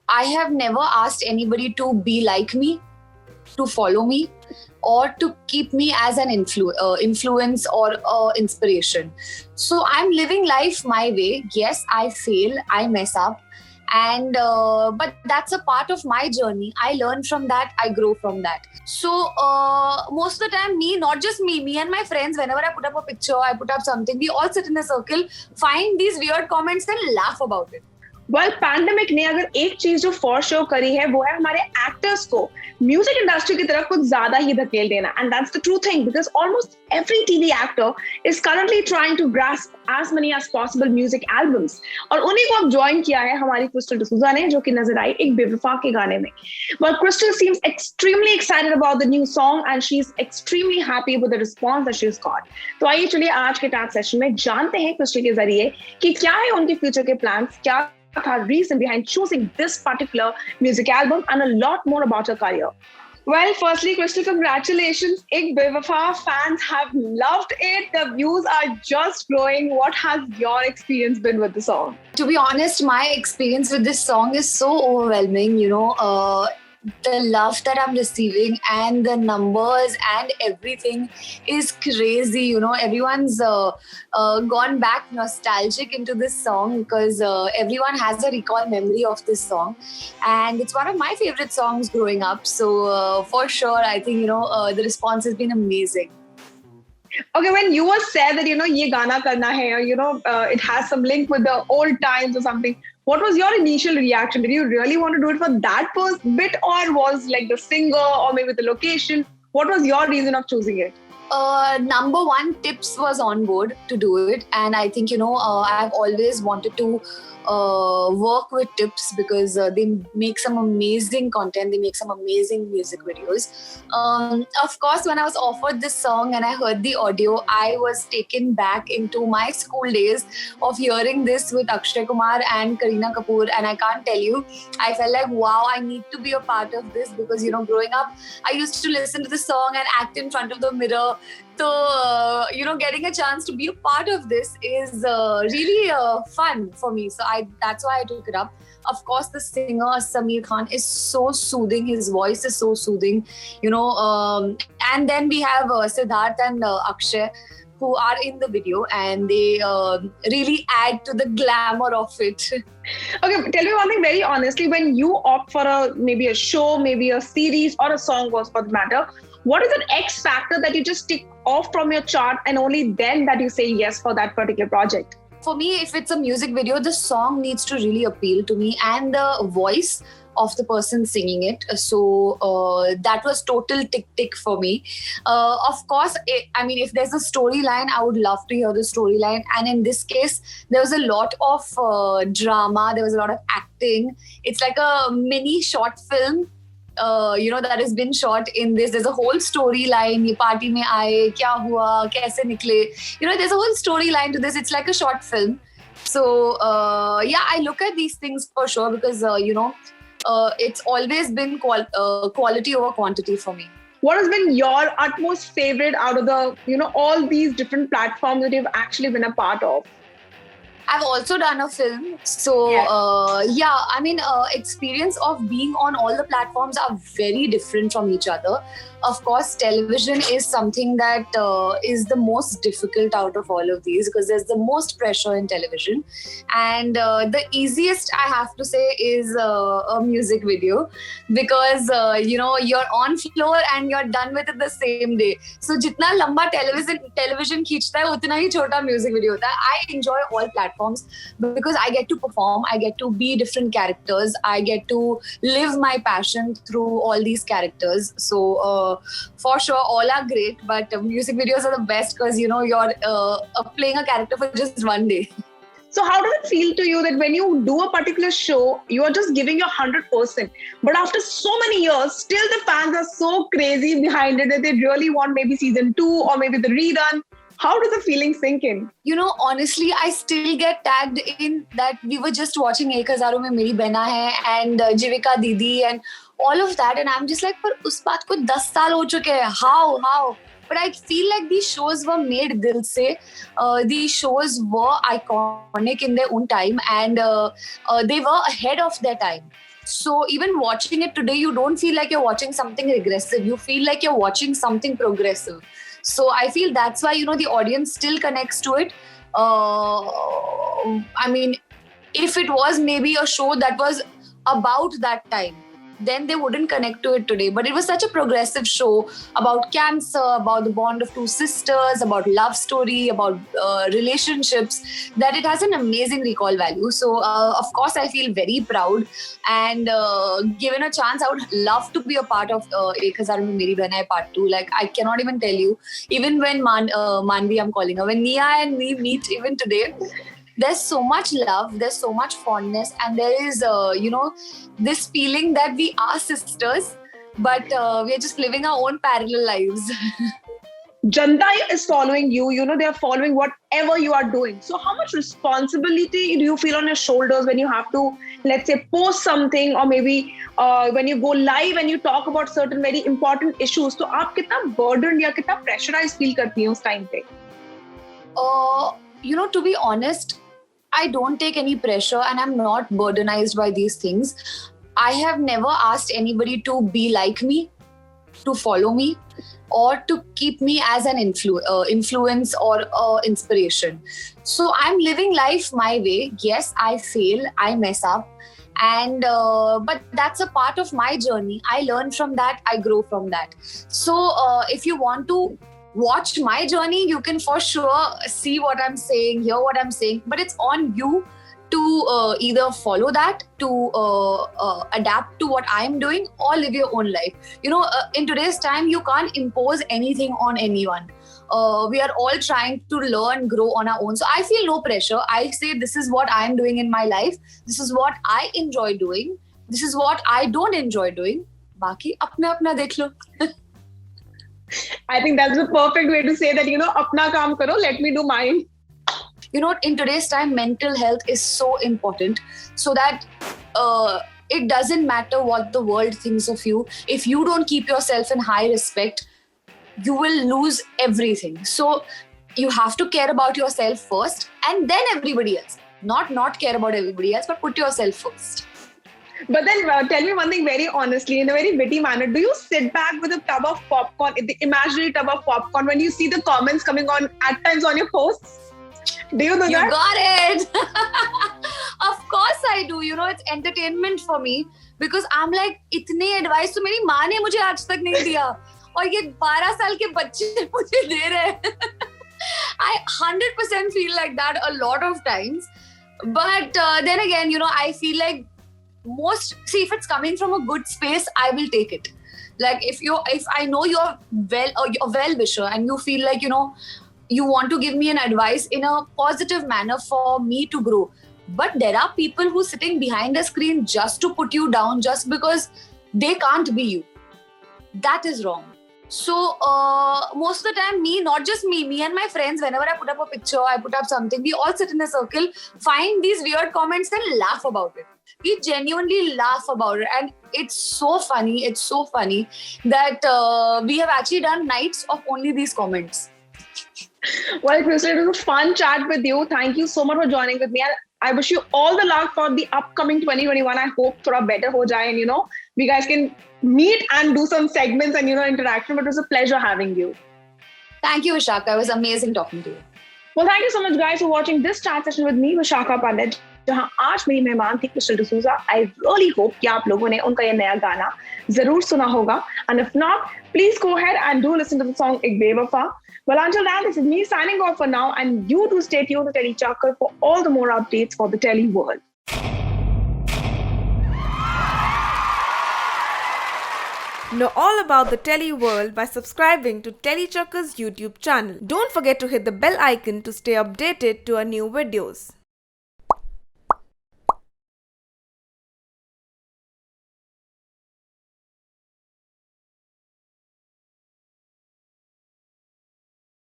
I have never asked anybody to be like me, to follow me, or to keep me as an influence or inspiration. So I'm living life my way. Yes, I fail, I mess up, and but that's a part of my journey. I learn from that, I grow from that. So most of the time, not just me and my friends, whenever I put up a picture, I put up something, we all sit in a circle, find these weird comments and laugh about it. Pandemic ने अगर एक चीज जो for sure करी है वो है हमारे एक्टर्स को म्यूजिक इंडस्ट्री की तरफ कुछ ज्यादा ही धकेल देना and that's the true thing because almost every TV actor is currently trying to grasp as many as possible music albums और उन्हीं को अब ज्वाइन किया है हमारी क्रिस्टल डिसूजा ने जो कि नजर आई एक बेवफा के गाने में but Crystal seems extremely excited about the new song and she's extremely happy with the response that she's got तो आइए चलिए आज के टैग सेशन में जानते हैं क्रिस्टल के जरिए कि क्या है उनके फ्यूचर के प्लान्स क्या था reason behind choosing this particular music album and a lot more about her career. Well, firstly, Crystal, congratulations. Ek Bewafa fans have loved it. The views are just growing. What has your experience been with the song? To be honest, my experience with this song is so overwhelming. The love that I'm receiving and the numbers and everything is crazy. Everyone's gone back nostalgic into this song because everyone has a recall memory of this song, and it's one of my favorite songs growing up. So for sure, I think the response has been amazing. Okay, when you were said that ye gana karna hai or it has some link with the old times or something, what was your initial reaction? Did you really want to do it for that first bit or was like the singer or maybe the location? What was your reason of choosing it? Number one, Tips was on board to do it, and I think I've always wanted to work with Tips because they make some amazing content, they make some amazing music videos. Of course, when I was offered this song and I heard the audio, I was taken back into my school days of hearing this with Akshay Kumar and Kareena Kapoor, and I can't tell you, I felt like wow, I need to be a part of this because growing up I used to listen to the song and act in front of the mirror. So, getting a chance to be a part of this is really fun for me. So that's why I took it up. Of course, the singer Sameer Khan is so soothing. His voice is so soothing, and then we have Siddharth and Akshay who are in the video, and they really add to the glamour of it. Okay, tell me one thing very honestly. When you opt for maybe a show, maybe a series or a song was for the matter, what is an X factor that you just tick off from your chart and only then that you say yes for that particular project? For me, if it's a music video, the song needs to really appeal to me and the voice of the person singing it. So that was total tick for me. Of course, if there's a storyline, I would love to hear the storyline. And in this case, there was a lot of drama. There was a lot of acting. It's like a mini short film. That has been shot in this. There's a whole storyline. Ye party mein aaye, kya hua, kaise nikle. There's a whole storyline to this. It's like a short film. So, I look at these things for sure because, it's always been quality over quantity for me. What has been your utmost favorite out of the, all these different platforms that you've actually been a part of? I've also done a film. So, experience of being on all the platforms are very different from each other. Of course, television is something that is the most difficult out of all of these because there's the most pressure in television. And the easiest, I have to say, is a music video because, you're on floor and you're done with it the same day. So, jitna lamba television खींचता है, उतना ही छोटा music video होता है. I enjoy all platforms because I get to perform, I get to be different characters, I get to live my passion through all these characters. So, for sure, all are great, but music videos are the best because, you're playing a character for just one day. So how does it feel to you that when you do a particular show, you are just giving your 100%, but after so many years, still the fans are so crazy behind it that they really want maybe season 2 or maybe the rerun? How does the feeling sink in? Honestly, I still get tagged in that we were just watching Ek Hazaron Mein Meri Behna Hai and Jivika Didi and all of that, and I'm just like, पर उस बात को 10 साल हो चुके हैं. How? But I feel like these shows were made dil se. These shows were iconic in their own time, and they were ahead of their time. So even watching it today, you don't feel like you're watching something regressive. You feel like you're watching something progressive. So I feel that's why, the audience still connects to it. I mean, if it was maybe a show that was about that time, then they wouldn't connect to it today. But it was such a progressive show about cancer, about the bond of two sisters, about love story, about relationships, that it has an amazing recall value. So, of course, I feel very proud. And given a chance, I would love to be a part of Ek Hazar Mein Meri Behan Hai Part 2. Like, I cannot even tell you, even when Manvi, I'm calling her, when Nia and me meet even today, there's so much love, there's so much fondness, and there is, this feeling that we are sisters, but we are just living our own parallel lives. Janta is following you, they are following whatever you are doing. So how much responsibility do you feel on your shoulders when you have to, let's say, post something, or maybe when you go live and you talk about certain very important issues? So आप कितना burdened या कितना pressurized feel करती हैं उस time पे? To be honest, I don't take any pressure and I'm not burdenized by these things. I have never asked anybody to be like me, to follow me, or to keep me as an influence or inspiration. So I'm living life my way. Yes, I fail, I mess up, and but that's a part of my journey. I learn from that, I grow from that. So if you want to watch my journey, you can for sure see what I'm saying, hear what I'm saying, but it's on you to either follow that, to adapt to what I'm doing, or live your own life. In today's time, you can't impose anything on anyone. We are all trying to learn, grow on our own. So I feel no pressure. I say this is what I'm doing in my life. This is what I enjoy doing. This is what I don't enjoy doing. Baki apna dekh lo. I think that's the perfect way to say that, apna kaam karo, let me do mine. In today's time, mental health is so important, so that it doesn't matter what the world thinks of you. If you don't keep yourself in high respect, you will lose everything. So you have to care about yourself first, and then everybody else. Not care about everybody else, but put yourself first. But then tell me one thing very honestly, in a very witty manner. Do you sit back with a tub of popcorn, the imaginary tub of popcorn, when you see the comments coming on at times on your posts? Do you do that? You got it. Of course I do. It's entertainment for me, because I'm like, इतने advice तो मेरी माँ ने मुझे आज तक नहीं दिया, और ये 12 साल के बच्चे मुझे दे रहे हैं. I 100% feel like that a lot of times. But then again, I feel like if it's coming from a good space, I will take it. Like if I know you're a well-wisher, and you feel like, you want to give me an advice in a positive manner for me to grow. But there are people who are sitting behind a screen just to put you down, just because they can't be you. That is wrong. So most of the time, not just me and my friends, whenever I put up a picture, I put up something, we all sit in a circle, find these weird comments and laugh about it. We genuinely laugh about it, and it's so funny. It's so funny that we have actually done nights of only these comments. Well, Crystal, it was a fun chat with you. Thank you so much for joining with me. I wish you all the luck for the upcoming 2021. I hope thoda better ho jaye, and we guys can meet and do some segments and interaction. But it was a pleasure having you. Thank you, Vishaka. It was amazing talking to you. Well, thank you so much, guys, for watching this chat session with me, Vishaka Pandit. जहाँ आज मेरी मेहमान थी crystal D'Souza. I really hope कि आप लोगों ने उनका ये नया गाना जरूर सुना होगा. And if not, please go ahead and do listen to the song Ek Bewafa. Well, until then, this is me signing off for now, and you do stay tuned to Telly Chakkar for all the more updates for the Telly world. Know all about the Telly world by subscribing to Telly Chakkar's YouTube channel. Don't forget to hit the bell icon to stay updated to our new videos.